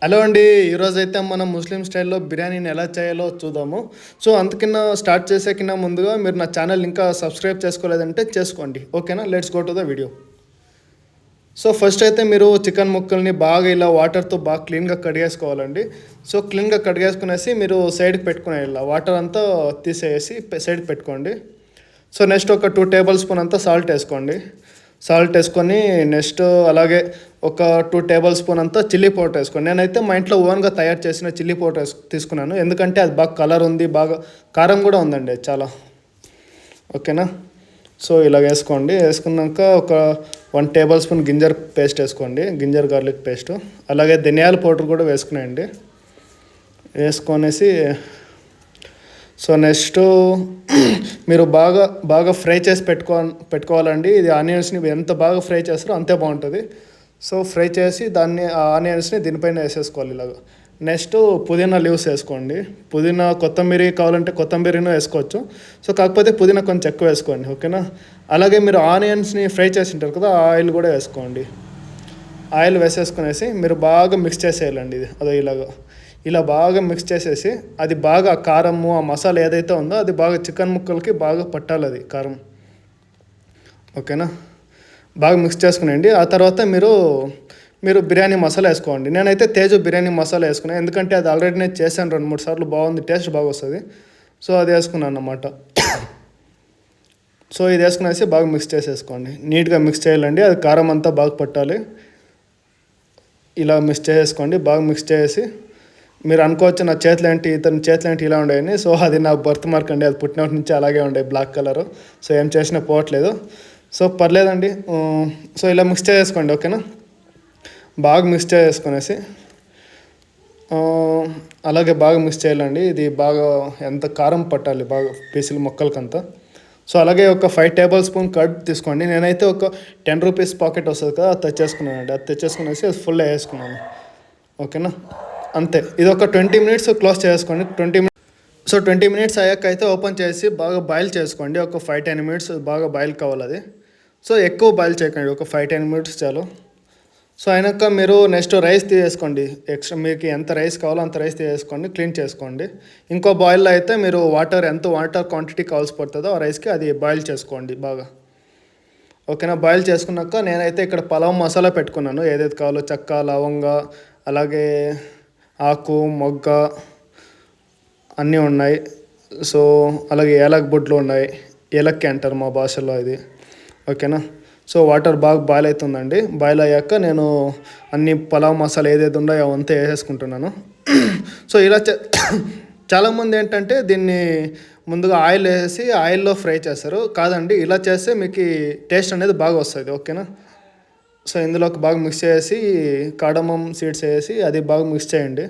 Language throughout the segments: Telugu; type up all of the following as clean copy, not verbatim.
హలో అండి. ఈరోజైతే మనం ముస్లిం స్టైల్‌లో బిర్యానీని ఎలా చేయాలో చూద్దాము. సో, అందుకన్నా స్టార్ట్ చేసే కన్నా ముందుగా మీరు నా ఛానల్ ఇంకా సబ్స్క్రైబ్ చేసుకోలేదంటే చేసుకోండి. ఓకేనా? Let's go to the video. So, first అయితే మీరు చికెన్ ముక్కల్ని బాగా ఇలా వాటర్‌తో బాగా క్లీన్‌గా కడిగేసుకోవాలండి. సో, క్లీన్‌గా కడిగేసుకునేసి మీరు సైడ్‌కి పెట్టుకునేయాల. వాటర్ అంతా తీసేసి సైడ్‌కి పెట్టుకోండి. సో, నెక్స్ట్ ఒక 2 టేబుల్ స్పూన్ అంతా సాల్ట్ ఏసుకోండి. సాల్ట్ ఏసుకొని నెక్స్ట్ అలాగే ఒక 2 టేబుల్ స్పూన్ అంతా చిల్లీ పౌడర్ ఏసుకోండి. నేనైతే మా ఇంట్లో ఓన్‌గా తయారు చేసిన చిల్లీ పౌడర్ తీసుకున్నాను. ఎందుకంటే అది బాగా కలర్ ఉంది, బాగా కారం కూడా ఉందండి చాలా. ఓకేనా? సో, ఇలాగ ఏసుకోండి. ఏసుకున్నాక ఒక 1 టేబుల్ స్పూన్ జింజర్ పేస్ట్ ఏసుకోండి. Ginger garlic paste. అలాగే ధనియాల పౌడర్ కూడా వేసుకునేయండి. వేసుకొనేసి సో, నెక్స్టు మీరు బాగా బాగా ఫ్రై చేసి పెట్టుకోవాలండి. ఇది ఆనియన్స్‌ని ఎంత బాగా ఫ్రై చేస్తారో అంతే బాగుంటుంది. సో, ఫ్రై చేసి దాన్ని ఆ ఆనియన్స్‌ని దీనిపైన వేసేసుకోవాలి ఇలాగ. నెక్స్ట్ పుదీనా లీవ్స్ వేసుకోండి. పుదీనా కొత్తిమీర కావాలంటే కొత్తిమీరను వేసుకోవచ్చు. సో, కాకపోతే పుదీనా కొంచెం ఎక్కువ వేసుకోండి. ఓకేనా? అలాగే మీరు ఆనియన్స్‌ని ఫ్రై చేసి ఉంటారు కదా, ఆ ఆయిల్ కూడా వేసుకోండి. ఆయిల్ వేసేసుకునేసి మీరు బాగా మిక్స్ చేసేయాలండి ఇది. అదో ఇలాగ. ఇలా బాగా మిక్స్ చేసేసి అది బాగా కారము, ఆ మసాలా ఏదైతే ఉందో అది బాగా చికెన్ ముక్కలకి బాగా పట్టాలి అది కారం. ఓకేనా? బాగా మిక్స్ చేసుకునేయండి. ఆ తర్వాత మీరు బిర్యానీ మసాలా వేసుకోండి. నేనైతే తేజు బిర్యానీ మసాలా వేసుకున్నాను. ఎందుకంటే అది ఆల్రెడీ నేను చేశాను 2-3 సార్లు, బాగుంది, టేస్ట్ బాగా వస్తుంది. సో, అది వేసుకున్నాను అన్నమాట. సో, ఇది వేసుకునేసి బాగా మిక్స్ చేసేసుకోండి. నీట్గా మిక్స్ చేయాలండి. అది కారం అంతా బాగా పట్టాలి. ఇలా మిక్స్ చేసేసుకోండి. బాగా మిక్స్ చేసి మీరు అనుకోవచ్చు నా చేతులు ఏంటి, ఇతని చేతులు ఏంటి ఇలా ఉండేయని. సో, అది నా బర్త్ మార్క్ అండి. అది పుట్టినప్పటి నుంచి అలాగే ఉండే బ్లాక్ కలరు. సో, ఏం చేసినా పోవట్లేదు. సో, పర్లేదండి. సో, ఇలా మిక్స్ చేసేసుకోండి. ఓకేనా? బాగా మిక్స్ చేసేసుకునేసి అలాగే బాగా మిక్స్ చేయాలండి. ఇది బాగా ఎంత కారం పట్టాలి బాగా పీసులు ముక్కలకంతా. సో, అలాగే ఒక 5 టేబుల్ స్పూన్ కర్డ్ తీసుకోండి. నేనైతే ఒక 10 రూపీస్ పాకెట్ వస్తుంది కదా, అది తెచ్చేసుకున్నానండి. అది తెచ్చేసుకునేసి అది ఫుల్ వేసుకున్నాను. ఓకేనా? అంతే. ఇది ఒక 20 మినిట్స్ క్లోజ్ చేసుకోండి. 20 మినిట్స్ అయ్యాక అయితే ఓపెన్ చేసి బాగా బాయిల్ చేసుకోండి. ఒక 5-10 మినిట్స్ బాగా బాయిల్ కావాలి అది. సో, ఎక్కువ బాయిల్ చేయకండి. ఒక 5-10 మినిట్స్ చాలు. సో, అయినాక మీరు నెక్స్ట్ రైస్ తీసేసుకోండి. ఎక్స్ట్రా మీకు ఎంత రైస్ కావాలో అంత రైస్ తీసేసుకోండి. క్లీన్ చేసుకోండి. ఇంకో బాయిల్లో అయితే మీరు ఎంత వాటర్ క్వాంటిటీ కావాల్సి పడుతుందో ఆ రైస్కి అది బాయిల్ చేసుకోండి బాగా. ఓకేనా? బాయిల్ చేసుకున్నాక నేనైతే ఇక్కడ పలావ్ మసాలా పెట్టుకున్నాను. ఏదైతే కావాలో చెక్క, లవంగ, అలాగే ఆకు, మొగ్గ అన్నీ ఉన్నాయి. సో, అలాగే యాలక్ బుడ్లు ఉన్నాయి. ఏలక్కి అంటారు మా భాషలో ఇది. ఓకేనా? సో, వాటర్ బాగా బాయిల్ అవుతుందండి. బాయిల్ అయ్యాక నేను అన్ని పలావ్ మసాలా ఏదైతే ఉన్నాయో అవంతా వేసేసుకుంటున్నాను. సో, ఇలా చాలామంది ఏంటంటే దీన్ని ముందుగా ఆయిల్ వేసి ఆయిల్లో ఫ్రై చేస్తారు. కాదండి, ఇలా చేస్తే మీకు టేస్ట్ అనేది బాగా వస్తుంది. ఓకేనా? సో, ఇందులోకి బాగా మిక్స్ చేసి కార్డమమ్ సీడ్స్ వేసి అది బాగా మిక్స్ చేయండి.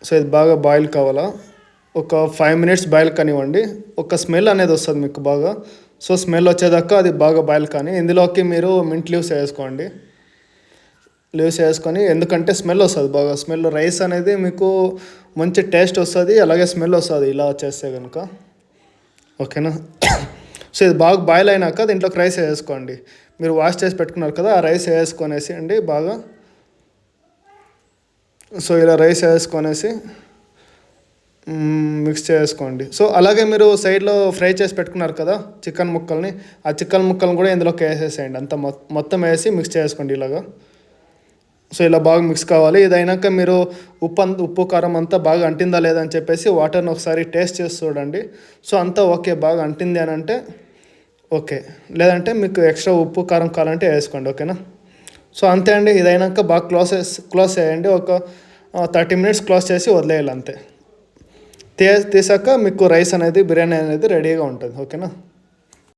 సో, ఇది బాగా బాయిల్ కావాలా. ఒక 5 మినిట్స్ బాయిల్ కానివ్వండి. ఒక స్మెల్ అనేది వస్తుంది మీకు బాగా. సో, స్మెల్ వచ్చేదాకా అది బాగా బాయిల్ కానీ ఇందులోకి మీరు మింట్ లీవ్స్ వేసుకోండి. లీవ్స్ వేసుకొని, ఎందుకంటే స్మెల్ వస్తుంది బాగా. స్మెల్ రైస్ అనేది మీకు మంచి టేస్ట్ వస్తుంది, అలాగే స్మెల్ వస్తుంది ఇలా చేస్తే కనుక. ఓకేనా? సో, ఇది బాగా బాయిల్ అయినాక దీంట్లోకి రైస్ వేసుకోండి. మీరు వాష్ చేసి పెట్టుకున్నారు కదా, ఆ రైస్ వేసుకొనేసి అండి బాగా. సో, ఇలా రైస్ వేసుకొనేసి మిక్స్ చేసుకోండి. సో, అలాగే మీరు సైడ్లో ఫ్రై చేసి పెట్టుకున్నారు కదా చికెన్ ముక్కల్ని, ఆ చికెన్ ముక్కల్ని కూడా ఇందులోకి వేసేసేయండి. అంతా మొత్తం వేసి మిక్స్ చేసుకోండి ఇలాగా. సో, ఇలా బాగా మిక్స్ కావాలి. ఇది అయినాక మీరు ఉప్పు కారం అంతా బాగా అంటిందా లేదా అని చెప్పేసి వాటర్ని ఒకసారి టేస్ట్ చేసి చూడండి. సో, అంతా ఓకే, బాగా అంటింది అని అంటే ఓకే. లేదంటే మీకు ఎక్స్ట్రా ఉప్పు కారం కావాలంటే వేసుకోండి. ఓకేనా? సో, అంతే అండి. ఇది అయినాక బాగా క్లోజ్ చేయండి. ఒక 30 మినిట్స్ క్లోజ్ చేసి వదిలేయాలి అంతే. తీసాక మీకు రైస్ అనేది, బిర్యానీ అనేది రెడీగా ఉంటుంది. ఓకేనా?